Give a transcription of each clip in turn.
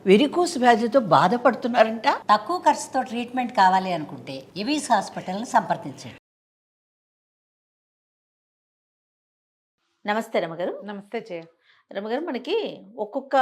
Varicose వ్యాధితో బాధపడుతున్నారంట. తక్కువ ఖర్చుతో ట్రీట్మెంట్ కావాలి అనుకుంటే ఎవిస్ హాస్పిటల్ని సంప్రదించండి. నమస్తే రమగారు. నమస్తే జయ. రమగారు, మనకి ఒక్కొక్క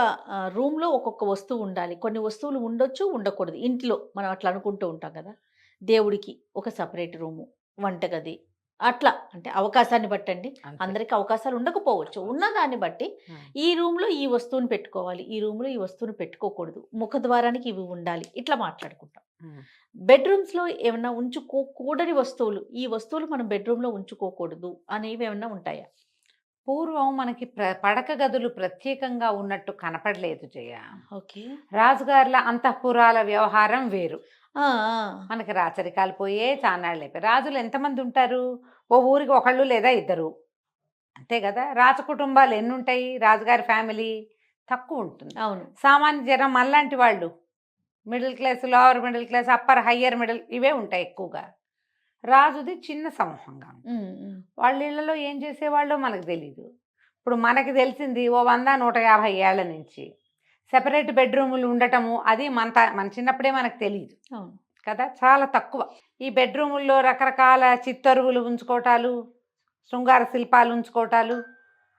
రూమ్లో ఒక్కొక్క వస్తువు ఉండాలి. కొన్ని వస్తువులు ఉండొచ్చు, ఉండకూడదు. ఇంట్లో మనం అట్లా అనుకుంటూ ఉంటాం కదా. దేవుడికి ఒక సపరేట్ రూము, వంటగది, అట్లా అంటే అవకాశాన్ని బట్టండి. అంతే. అందరికి అవకాశాలు ఉండకపోవచ్చు. ఉన్నదాన్ని బట్టి Hmm. ఈ రూమ్లో ఈ వస్తువుని పెట్టుకోవాలి, ఈ రూమ్లో ఈ వస్తువుని పెట్టుకోకూడదు, ముఖద్వారానికి ఇవి ఉండాలి, ఇట్లా మాట్లాడుకుంటాం. Hmm. బెడ్రూమ్స్లో ఏమన్నా ఉంచుకోకూడని వస్తువులు, ఈ వస్తువులు మనం బెడ్రూమ్లో ఉంచుకోకూడదు అనేవి ఏమన్నా ఉంటాయా? పూర్వం మనకి పడక గదులు ప్రత్యేకంగా ఉన్నట్టు కనపడలేదు జయ. ఓకే. రాజుగారుల అంతఃపురాల వ్యవహారం వేరు. ఆ, మనకి రాచరికాలు పోయే చాన్నాళ్ళు అయిపోయి. రాజులు ఎంతమంది ఉంటారు? ఓ ఊరికి ఒకళ్ళు లేదా ఇద్దరు, అంతే కదా. రాజ కుటుంబాలు ఎన్ని ఉంటాయి? రాజుగారి ఫ్యామిలీ తక్కువ ఉంటుంది. అవును. సామాన్య జనం మనలాంటి వాళ్ళు, middle class, lower middle class, upper higher middle, ఇవే ఉంటాయి ఎక్కువగా. రాజుది చిన్న సమూహంగా ఉంటుంది. వాళ్ళ ఇళ్లలో ఏం చేసేవాళ్ళో మనకు తెలీదు. ఇప్పుడు మనకి తెలిసింది ఓ 100-150 ఏళ్ల నుంచి సెపరేట్ బెడ్రూములు ఉండటము, అది మన చిన్నప్పుడే మనకు తెలియదు అవును కదా, చాలా తక్కువ. ఈ బెడ్రూముల్లో రకరకాల చిత్తరువులు ఉంచుకోవటాలు, శృంగార శిల్పాలు ఉంచుకోవటాలు,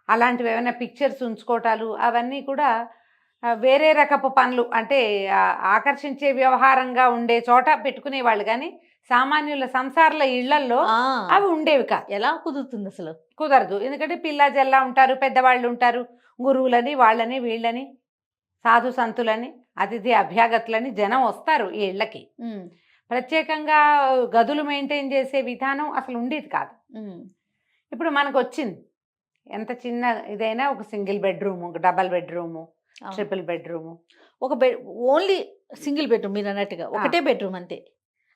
అలాంటివి ఏమైనా పిక్చర్స్ ఉంచుకోవటాలు, అవన్నీ కూడా వేరే రకపు పనులు, అంటే ఆకర్షించే వ్యవహారంగా ఉండే చోట పెట్టుకునేవాళ్ళు. కానీ సామాన్యుల సంసారాల ఇళ్లల్లో అవి ఉండేవి కాదు. ఎలా కుదురుతుంది అసలు? కుదరదు. ఎందుకంటే పిల్ల జల్లా ఉంటారు, పెద్దవాళ్ళు ఉంటారు, గురువులని, వాళ్ళని వీళ్ళని, సాధు సంతులని, అతిథి అభ్యాగతులని జనం వస్తారు ఈ ఇళ్ళకి. ప్రత్యేకంగా గదులు మెయింటైన్ చేసే విధానం అసలు ఉండేది కాదు. ఇప్పుడు మనకు వచ్చింది. ఎంత చిన్న ఇదైనా ఒక సింగిల్ బెడ్రూము, ఒక డబల్ బెడ్రూము, ట్రిపుల్ బెడ్రూము, ఒక ఓన్లీ సింగిల్ బెడ్రూమ్. మీరు అన్నట్టుగా ఒకటే బెడ్రూమ్ అంతే.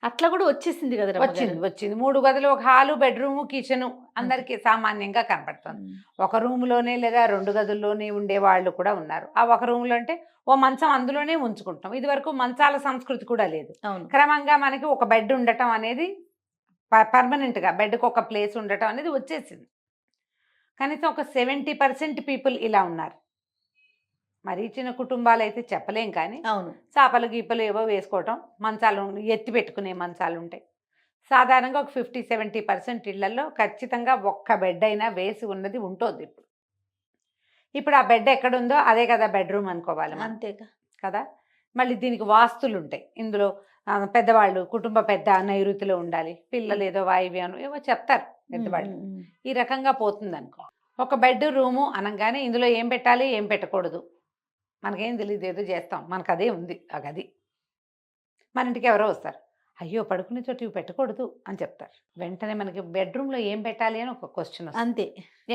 అట్లా కూడా వచ్చేసింది కదా. వచ్చింది 3 గదులు, ఒక హాలు, బెడ్రూము, కిచెను అందరికీ సామాన్యంగా కనపడుతుంది. ఒక రూమ్లోనే లేదా 2 గదుల్లోనే ఉండే వాళ్ళు కూడా ఉన్నారు. ఆ ఒక రూమ్లో అంటే ఓ మంచం అందులోనే ఉంచుకుంటాం. ఇది వరకు మంచాల సంస్కృతి కూడా లేదు. క్రమంగా మనకి ఒక బెడ్ ఉండటం అనేది పర్మనెంట్గా, బెడ్కి ఒక ప్లేస్ ఉండటం అనేది వచ్చేసింది. కనీసం ఒక 70% పీపుల్ ఇలా ఉన్నారు. మరీ చిన్న కుటుంబాలు అయితే చెప్పలేం, కానీ అవును, చాపలు గీపలు ఏవో వేసుకోవటం, మంచాలు ఎత్తి పెట్టుకునే మంచాలు ఉంటాయి. సాధారణంగా ఒక 50-70% ఇళ్లలో ఖచ్చితంగా ఒక్క బెడ్ అయినా వేసి ఉన్నది ఉంటుంది. ఇప్పుడు ఆ బెడ్ ఎక్కడుందో అదే కదా బెడ్రూమ్ అనుకోవాలి, అంతేగా కదా. మళ్ళీ దీనికి వాస్తులు ఉంటాయి. ఇందులో పెద్దవాళ్ళు, కుటుంబ పెద్ద నైరుతిలో ఉండాలి, పిల్లలు ఏదో వాయువ్యం ఏవో చెప్తారు పెద్దవాళ్ళు. ఈ రకంగా పోతుంది అనుకో. ఒక బెడ్ రూము అనగానే ఇందులో ఏం పెట్టాలి, ఏం పెట్టకూడదు మనకేం తెలియదు, ఏదో చేస్తాం. మనకు అదే ఉంది ఆ గది. మన ఇంటికి ఎవరో వస్తారు, అయ్యో పడుకునే చోటు ఇవి పెట్టకూడదు అని చెప్తారు. వెంటనే మనకి బెడ్రూమ్లో ఏం పెట్టాలి అని ఒక క్వశ్చన్ వస్తుంది. అంతే.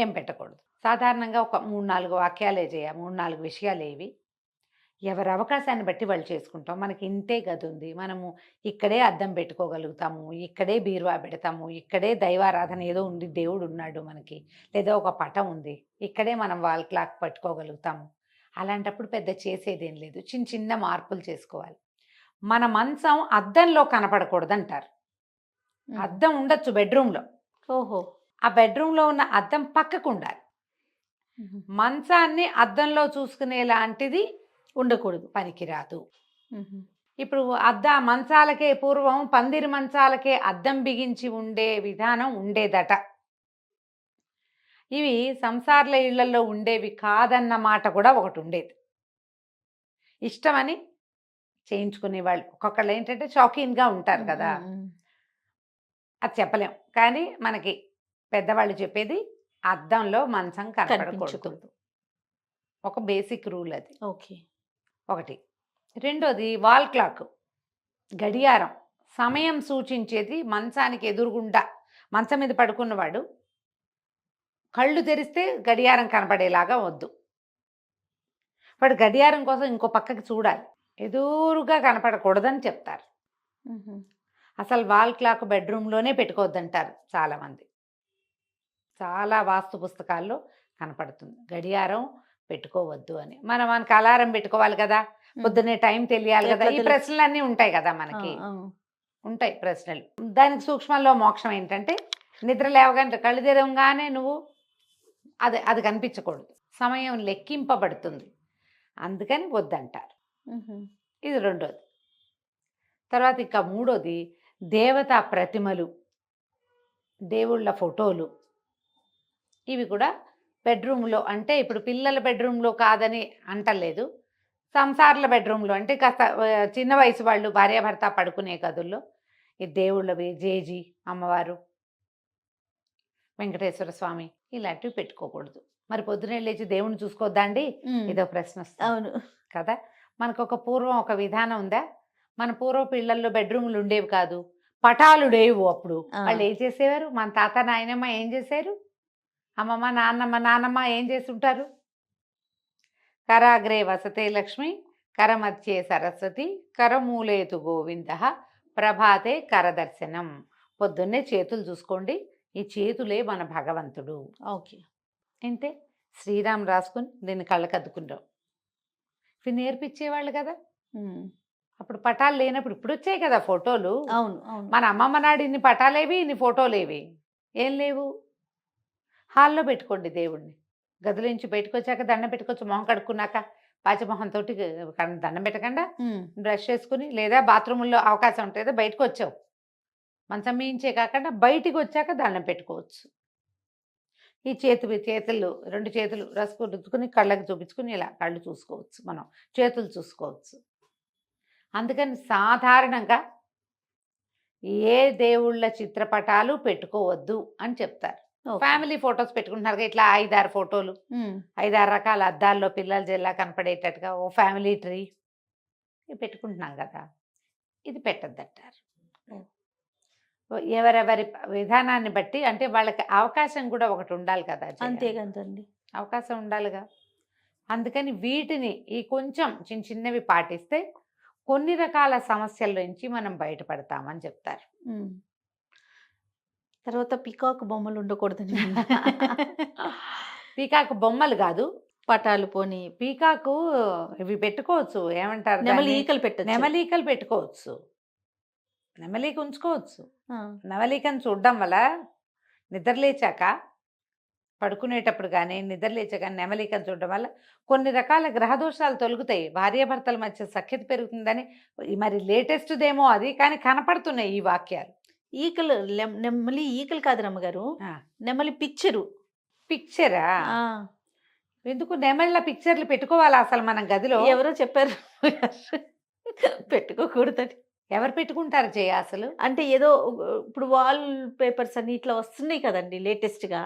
ఏం పెట్టకూడదు. సాధారణంగా ఒక 3-4 వాక్యాలే చేయ, 3-4 విషయాలు ఏవి, ఎవరి అవకాశాన్ని బట్టి వాళ్ళు చేసుకుంటాం. మనకి ఇంతే గది ఉంది, మనము ఇక్కడే అద్దం పెట్టుకోగలుగుతాము, ఇక్కడే బీరువా పెడతాము, ఇక్కడే దైవారాధన ఏదో ఉంది, దేవుడు ఉన్నాడు మనకి, లేదా ఒక పటం ఉంది, ఇక్కడే మనం వాల్ క్లాక్ పట్టుకోగలుగుతాము. అలాంటప్పుడు పెద్ద చేసేదేం లేదు, చిన్న చిన్న మార్పులు చేసుకోవాలి. మన మంచం అద్దంలో కనపడకూడదు అంటారు. అద్దం ఉండొచ్చు బెడ్రూమ్లో. ఓహో. ఆ బెడ్రూమ్లో ఉన్న అద్దం పక్కకు ఉండాలి. మంచాన్ని అద్దంలో చూసుకునేలాంటిది ఉండకూడదు, పనికిరాదు. ఇప్పుడు మంచాలకే పూర్వం పందిరి మంచాలకే అద్దం బిగించి ఉండే విధానం ఉండేదట. ఇవి సంసార్ల ఇళ్లలో ఉండేవి కాదన్న మాట కూడా ఒకటి ఉండేది. ఇష్టమని చేయించుకునేవాళ్ళు. ఒక్కొక్కళ్ళు ఏంటంటే షాకీన్గా ఉంటారు కదా, అది చెప్పలేం. కానీ మనకి పెద్దవాళ్ళు చెప్పేది అద్దంలో మంచం కనపడకూడదు. ఒక బేసిక్ రూల్ అది. ఓకే. ఒకటి. రెండోది వాల్ క్లాక్, గడియారం, సమయం సూచించేది మంచానికి ఎదురుగుండా. మంచం మీద పడుకున్నవాడు కళ్ళు తెరిస్తే గడియారం కనపడేలాగా వద్దు. వాడు గడియారం కోసం ఇంకో పక్కకి చూడాలి, ఎదురుగా కనపడకూడదని చెప్తారు. అసలు వాల్ క్లాక్ బెడ్రూమ్లోనే పెట్టుకోవద్దంటారు చాలామంది. చాలా వాస్తు పుస్తకాల్లో కనపడుతుంది గడియారం పెట్టుకోవద్దు అని. మనకి అలారం పెట్టుకోవాలి కదా, పొద్దున్నే టైం తెలియాలి కదా. ఈ ప్రశ్నలన్నీ ఉంటాయి కదా మనకి, ఉంటాయి ప్రశ్నలు. దానికి సూక్ష్మంలో మోక్షం ఏంటంటే నిద్ర లేవగానే కళ్ళు తెరవగానే నువ్వు అది కనిపించకూడదు, సమయం లెక్కింపబడుతుంది, అందుకని వద్దంటారు. ఇది రెండోది. తర్వాత ఇంకా మూడోది దేవతా ప్రతిమలు, దేవుళ్ళ ఫోటోలు. ఇవి కూడా బెడ్రూమ్లో, అంటే ఇప్పుడు పిల్లల బెడ్రూమ్లో కాదని అంటలేదు, సంసారాల బెడ్రూమ్లో అంటే కాస్త చిన్న వయసు వాళ్ళు భార్యాభర్త పడుకునే గదుల్లో ఈ దేవుళ్ళవి, జేజీ అమ్మవారు, వెంకటేశ్వర స్వామి ఇలాంటివి పెట్టుకోకూడదు. మరి పొద్దునే లేచి దేవుణ్ణి చూసుకోవద్దా అండి? ఇదో ప్రశ్న వస్తుంది అవును కదా. మనకు ఒక పూర్వం ఒక విధానం ఉందా? మన పూర్వపు ఇళ్లల్లో బెడ్రూమ్లు ఉండేవి కాదు, పటాలు లేవు. అప్పుడు వాళ్ళు ఏం చేసేవారు? మన తాత నాయనమ్మ ఏం చేశారు? అమ్మమ్మ నాన్నమ్మ ఏం చేస్తుంటారు? కరాగ్రే వసతే లక్ష్మి, కరమధ్యే సరస్వతి, కరమూలేతు గోవింద, ప్రభాతే కరదర్శనం. పొద్దున్నే చేతులు చూసుకోండి, ఈ చేతులే మన భగవంతుడు. ఓకే అంటే శ్రీరామ్ రాసుకుని దీన్ని కళ్ళకద్దుకుంటాం. ఇవి నేర్పించేవాళ్ళు కదా. అప్పుడు పటాలు లేనప్పుడు, ఇప్పుడు వచ్చాయి కదా ఫోటోలు. అవును అవును మన అమ్మమ్మ నాడు ఇన్ని పటాలేవి, ఇన్ని ఫోటోలేవి ఏం లేవు. హాల్లో పెట్టుకోండి దేవుణ్ణి. గదిలో నుంచి బయటకు వచ్చాక దండం పెట్టుకోవచ్చు. మొహం కడుక్కున్నాక పాచమొహంతో దండం పెట్టకుండా బ్రష్ చేసుకుని, లేదా బాత్రూంలో అవకాశం ఉంటుంది బయటకు వచ్చావు, మంచం మీయించే కాకుండా బయటికి వచ్చాక దండం పెట్టుకోవచ్చు. ఈ చేతులు రెండు చేతులు రసుకు రుద్దుకుని కళ్ళకి చూపించుకుని ఇలా కళ్ళు చూసుకోవచ్చు, మనం చేతులు చూసుకోవచ్చు. అందుకని సాధారణంగా ఏ దేవుళ్ళ చిత్రపటాలు పెట్టుకోవద్దు అని చెప్తారు. ఫ్యామిలీ ఫొటోస్ పెట్టుకుంటున్నారు ఇట్లా 5-6 ఫోటోలు, 5-6 రకాల అద్దాల్లో పిల్లలు జిల్లా కనపడేటట్టుగా ఓ ఫ్యామిలీ ట్రీ పెట్టుకుంటున్నాం కదా, ఇది పెట్టద్దంటారు. ఎవరెవరి విధానాన్ని బట్టి, అంటే వాళ్ళకి అవకాశం కూడా ఒకటి ఉండాలి కదా. అంతే కదండి, అవకాశం ఉండాలిగా. అందుకని వీటిని ఈ కొంచెం చిన్న చిన్నవి పాటిస్తే కొన్ని రకాల సమస్యల నుంచి మనం బయటపడతామని చెప్తారు. తర్వాత పికాక్ బొమ్మలు ఉండకూడదని పీకాకు బొమ్మలు కాదు, పటాలు పోని పీకాకు ఇవి పెట్టుకోవచ్చు, ఏమంటారు నెమలి ఈకలు పెట్టచ్చు. నెమలీకలు పెట్టుకోవచ్చు, నెమలీక ఉంచుకోవచ్చు. నెమలీకను చూడడం వల్ల నిద్రలేచాక, పడుకునేటప్పుడు కానీ నిద్రలేచాక నెమలీకను చూడడం వల్ల కొన్ని రకాల గ్రహదోషాలు తొలుగుతాయి, భార్యాభర్తల మధ్య సఖ్యత పెరుగుతుందని. మరి లేటెస్ట్దేమో అది, కానీ కనపడుతున్నాయి ఈ వాక్యాలు. ఈకలు నెమలి ఈకలు కాదు రమ్మగారు, నెమలి పిక్చరా? ఎందుకు నెమళ్ళ పిక్చర్లు పెట్టుకోవాలా అసలు మనం గదిలో? ఎవరో చెప్పారు పెట్టుకోకూడదని. ఎవరు పెట్టుకుంటారు జయ అసలు? అంటే ఏదో ఇప్పుడు వాల్ పేపర్స్ అని ఇట్లా వస్తున్నాయి కదండి లేటెస్ట్గా,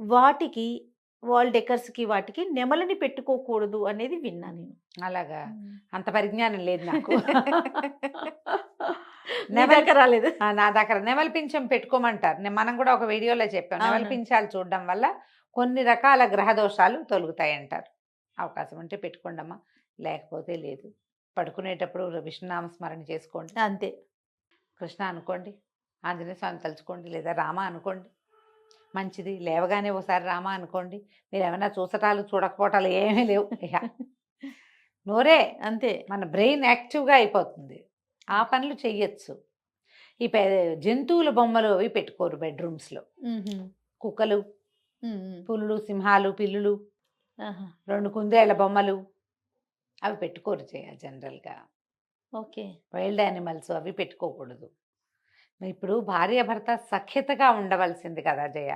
వాటికి వాల్ డెకర్స్కి వాటికి నెమలిని పెట్టుకోకూడదు అనేది విన్నా నేను. అలాగా? అంత పరిజ్ఞానం లేదు నాకు. రాలేదు నా దగ్గర నెమలి పింఛం పెట్టుకోమంటారు. మనం కూడా ఒక వీడియోలో చెప్పాం, నెమలి పింఛాలు చూడడం వల్ల కొన్ని రకాల గ్రహదోషాలు తొలుగుతాయి అంటారు. అవకాశం ఉంటే పెట్టుకోండమ్మా, లేకపోతే లేదు. పడుకునేటప్పుడు విష్ణునామ స్మరణ చేసుకోండి, అంతే. కృష్ణ అనుకోండి, ఆంజనేయ స్వామి తలుచుకోండి, లేదా రామ అనుకోండి, మంచిది. లేవగానే ఒకసారి రామ అనుకోండి. మీరు ఏమైనా చూసటాలు చూడకపోవటాలు ఏమీ లేవు, నోరే అంతే. మన బ్రెయిన్ యాక్టివ్గా అయిపోతుంది, ఆ పనులు చెయ్యొచ్చు. ఈ జంతువుల బొమ్మలు అవి పెట్టుకోరు బెడ్రూమ్స్లో. కుక్కలు, పులులు, సింహాలు, పిల్లులు, 2 కుందేళ్ల బొమ్మలు అవి పెట్టుకోరు జనరల్గా. ఓకే, వైల్డ్ యానిమల్స్ అవి పెట్టుకోకూడదు. ఇప్పుడు భార్యాభర్త సఖ్యతగా ఉండవలసింది కదా జయ,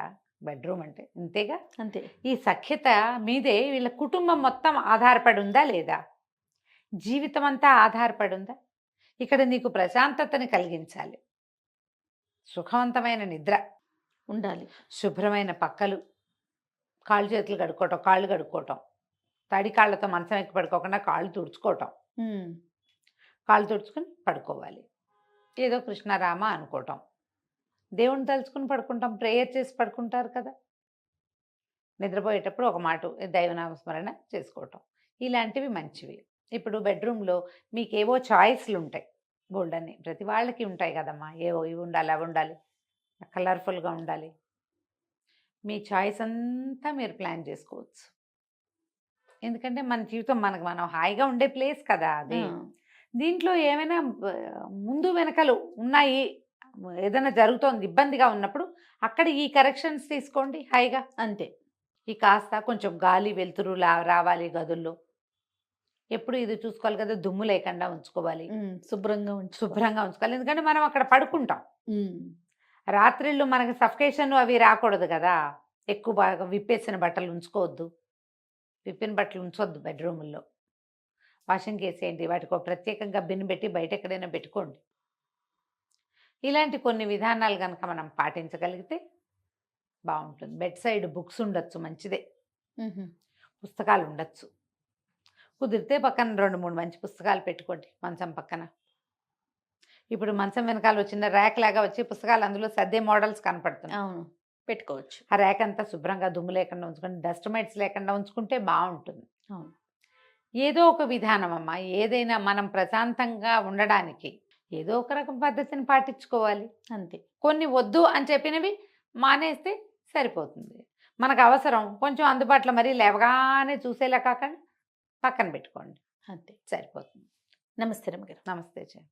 బెడ్రూమ్ అంటే ఇంతేగా. అంతే. ఈ సఖ్యత మీదే వీళ్ళ కుటుంబం మొత్తం ఆధారపడి ఉందా లేదా? జీవితం అంతా ఆధారపడి ఉందా? ఇక్కడ నీకు ప్రశాంతతని కలిగించాలి, సుఖవంతమైన నిద్ర ఉండాలి, శుభ్రమైన పక్కలు, కాళ్ళు చేతులు కడుక్కోవటం, కాళ్ళు కడుక్కోవటం, తడి కాళ్ళతో మంచం ఎక్కి పడుకోకుండా కాళ్ళు తుడుచుకోవటం, కాళ్ళు తుడుచుకుని పడుకోవాలి. ఏదో కృష్ణరామ అనుకోవటం, దేవుని తలుచుకుని పడుకుంటాం, ప్రేయర్ చేసి పడుకుంటారు కదా. నిద్రపోయేటప్పుడు ఒక మాట దైవనామస్మరణ చేసుకోవటం, ఇలాంటివి మంచివి. ఇప్పుడు బెడ్రూమ్లో మీకు ఏవో చాయిస్లు ఉంటాయి, బోల్డన్ని ప్రతి వాళ్ళకి ఉంటాయి కదమ్మా. ఏవో ఇవి ఉండాలి, అవి ఉండాలి, కలర్ఫుల్గా ఉండాలి. మీ చాయిస్ అంతా మీరు ప్లాన్ చేసుకోవచ్చు. ఎందుకంటే మన జీవితం మనం హాయిగా ఉండే ప్లేస్ కదా అది. దీంట్లో ఏమైనా ముందు వెనకలు ఉన్నాయి, ఏదైనా జరుగుతోంది ఇబ్బందిగా ఉన్నప్పుడు అక్కడ ఈ కరెక్షన్స్ తీసుకోండి హాయిగా. అంతే. ఈ కాస్త కొంచెం గాలి వెలుతురు రావాలి గదుల్లో, ఎప్పుడు ఇది చూసుకోవాలి కదా, దుమ్ము లేకుండా ఉంచుకోవాలి, శుభ్రంగా శుభ్రంగా ఉంచుకోవాలి. ఎందుకంటే మనం అక్కడ పడుకుంటాం. ఉమ్, రాత్రిళ్ళు మనకి సఫకేషన్ అవి రాకూడదు కదా, ఎక్కువ బాగా విప్పేసిన బట్టలు ఉంచుకోవద్దు, విప్పిన బట్టలు ఉంచొద్దు బెడ్రూముల్లో. వాషింగ్ వేసేయండి, వాటికి ఒక ప్రత్యేకంగా బిన్ పెట్టి బయట ఎక్కడైనా పెట్టుకోండి. ఇలాంటి కొన్ని విధానాలు కనుక మనం పాటించగలిగితే బాగుంటుంది. బెడ్ సైడ్ బుక్స్ ఉండొచ్చు, మంచిదే, ఉహు, పుస్తకాలు ఉండొచ్చు. కుదిరితే పక్కన 2-3 మంచి పుస్తకాలు పెట్టుకోండి మంచం పక్కన. ఇప్పుడు మంచం వెనకాల వచ్చిన ర్యాక్ లాగా వచ్చి పుస్తకాలు అందులో సర్దే మోడల్స్ కనపడుతున్నాయి. అవును, పెట్టుకోవచ్చు. ఆ ర్యాక్ అంతా శుభ్రంగా దుమ్ము లేకుండా ఉంచుకొని, డస్ట్ మైట్స్ లేకుండా ఉంచుకుంటే బాగుంటుంది. అవును. ఏదో ఒక విధానం అమ్మా, ఏదైనా మనం ప్రశాంతంగా ఉండడానికి ఏదో ఒక రకం పద్ధతిని పాటించుకోవాలి. అంతే. కొన్ని వద్దు అని చెప్పినవి మానేస్తే సరిపోతుంది. మనకు అవసరం కొంచెం అందుబాటులో, మరీ లేవగానే చూసేలా కాకుండా పక్కన పెట్టుకోండి, అంతే. సరిపోతుంది. నమస్తే రమ్మగారు. నమస్తే జయ.